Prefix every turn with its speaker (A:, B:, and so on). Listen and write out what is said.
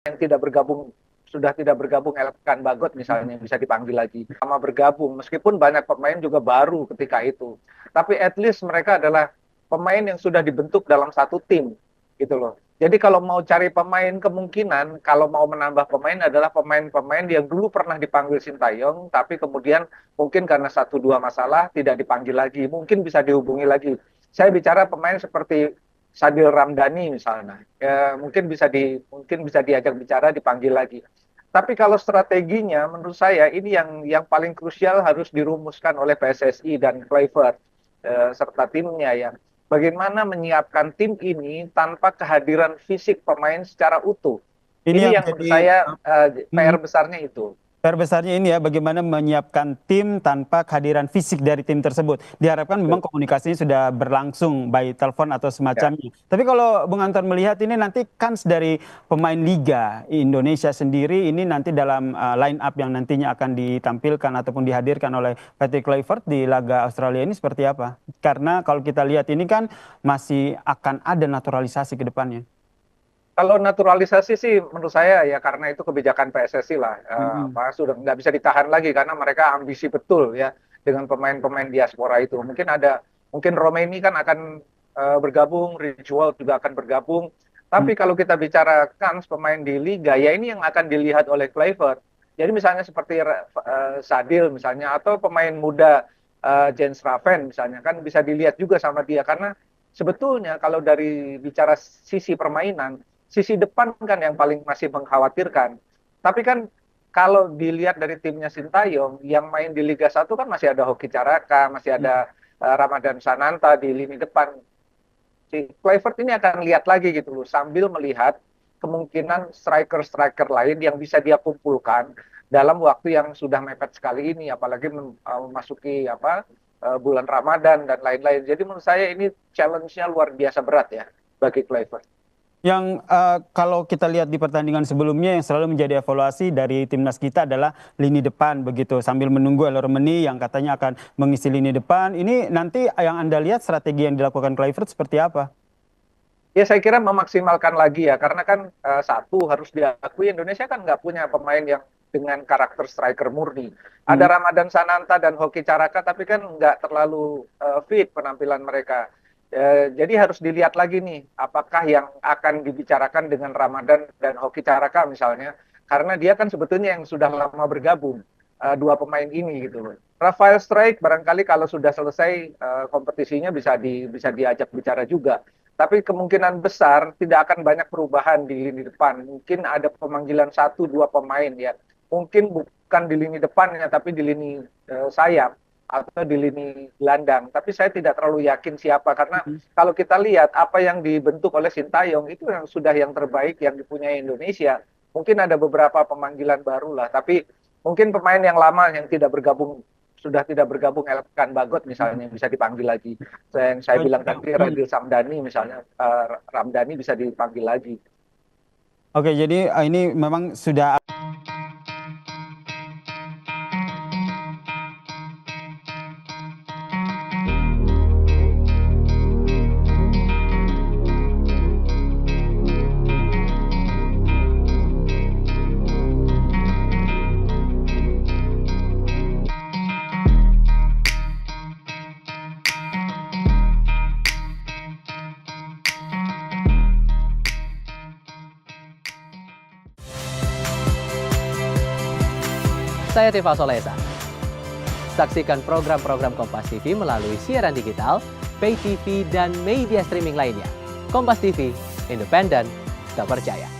A: yang sudah tidak bergabung Elkan Bagot misalnya bisa dipanggil lagi sama bergabung meskipun banyak pemain juga baru ketika itu, tapi at least mereka adalah pemain yang sudah dibentuk dalam satu tim gitu loh. Jadi kalau mau cari pemain, kemungkinan kalau mau menambah pemain adalah pemain-pemain yang dulu pernah dipanggil Sintayong tapi kemudian mungkin karena satu dua masalah tidak dipanggil lagi, mungkin bisa dihubungi lagi. Saya bicara pemain seperti Sadil Ramdhani misalnya, ya, mungkin bisa diajak bicara, dipanggil lagi. Tapi kalau strateginya, menurut saya ini yang paling krusial harus dirumuskan oleh PSSI dan Kluivert serta timnya ya. Bagaimana menyiapkan tim ini tanpa kehadiran fisik pemain secara utuh.
B: Ini yang
A: Ini yang menurut
B: menjadi
A: saya PR besarnya itu.
B: PR besarnya ini ya, bagaimana menyiapkan tim tanpa kehadiran fisik dari tim tersebut. Diharapkan memang
A: Betul.
B: komunikasinya sudah berlangsung by telepon atau
A: Ya.
B: semacamnya. Tapi kalau Bung Anton melihat ini nanti kans dari pemain Liga Indonesia sendiri ini nanti dalam line up yang nantinya akan ditampilkan ataupun dihadirkan oleh Patrick Kluivert di laga Australia ini seperti apa? Karena kalau kita lihat ini kan masih akan ada naturalisasi ke depannya.
A: Kalau naturalisasi sih menurut saya ya karena itu kebijakan PSSI lah,
B: Mm-mm.
A: sudah nggak bisa ditahan lagi karena mereka ambisi betul ya dengan pemain-pemain diaspora itu. Mungkin Romaini kan akan bergabung, Ridgewell juga akan bergabung.
B: Mm.
A: Tapi kalau kita bicara kans pemain di Liga ya ini yang akan dilihat oleh Kluivert. Jadi misalnya seperti Sadil misalnya atau pemain muda Jens Raven misalnya kan bisa dilihat juga sama dia karena sebetulnya kalau dari bicara sisi permainan sisi depan kan yang paling masih mengkhawatirkan. Tapi kan kalau dilihat dari timnya Sintayong, yang main di Liga 1 kan masih ada Hoki Caraka, masih ada Ramadan Sananta di lini depan. Si Kluivert ini akan lihat lagi gitu loh, sambil melihat kemungkinan striker-striker lain yang bisa dia kumpulkan dalam waktu yang sudah mepet sekali ini, apalagi memasuki bulan Ramadan dan lain-lain. Jadi menurut saya ini challenge-nya luar biasa berat ya bagi Kluivert.
B: Yang kalau kita lihat di pertandingan sebelumnya yang selalu menjadi evaluasi dari timnas kita adalah lini depan begitu, sambil menunggu Elormeni yang katanya akan mengisi lini depan. Ini nanti yang Anda lihat strategi yang dilakukan Kluivert seperti apa?
A: Ya saya kira memaksimalkan lagi ya, karena kan satu harus diakui Indonesia kan nggak punya pemain yang dengan karakter striker murni.
B: Hmm.
A: Ada Ramadan Sananta dan Hoki Caraka, tapi kan nggak terlalu fit penampilan mereka. Jadi harus dilihat lagi nih, apakah yang akan dibicarakan dengan Ramadan dan Hoki Caraka misalnya, karena dia kan sebetulnya yang sudah lama bergabung, dua pemain ini gitu loh. Rafael Strike barangkali kalau sudah selesai kompetisinya bisa diajak bicara juga. Tapi kemungkinan besar tidak akan banyak perubahan di lini depan. Mungkin ada pemanggilan satu dua pemain ya. Mungkin bukan di lini depannya, tapi di lini sayap atau di lini gelandang. Tapi saya tidak terlalu yakin siapa karena kalau kita lihat apa yang dibentuk oleh Sintayong itu yang terbaik yang dipunyai Indonesia. Mungkin ada beberapa pemanggilan baru lah, tapi mungkin pemain yang lama yang sudah tidak bergabung Elkan Bagot misalnya bisa dipanggil lagi. Yang saya bilang tadi Radil Samdani misalnya, Ramdhani bisa dipanggil lagi.
B: Oke, jadi ini memang sudah.
C: Saya Tifa Solesa. Saksikan program-program Kompas TV melalui siaran digital, pay TV, dan media streaming lainnya. Kompas TV, independen, terpercaya.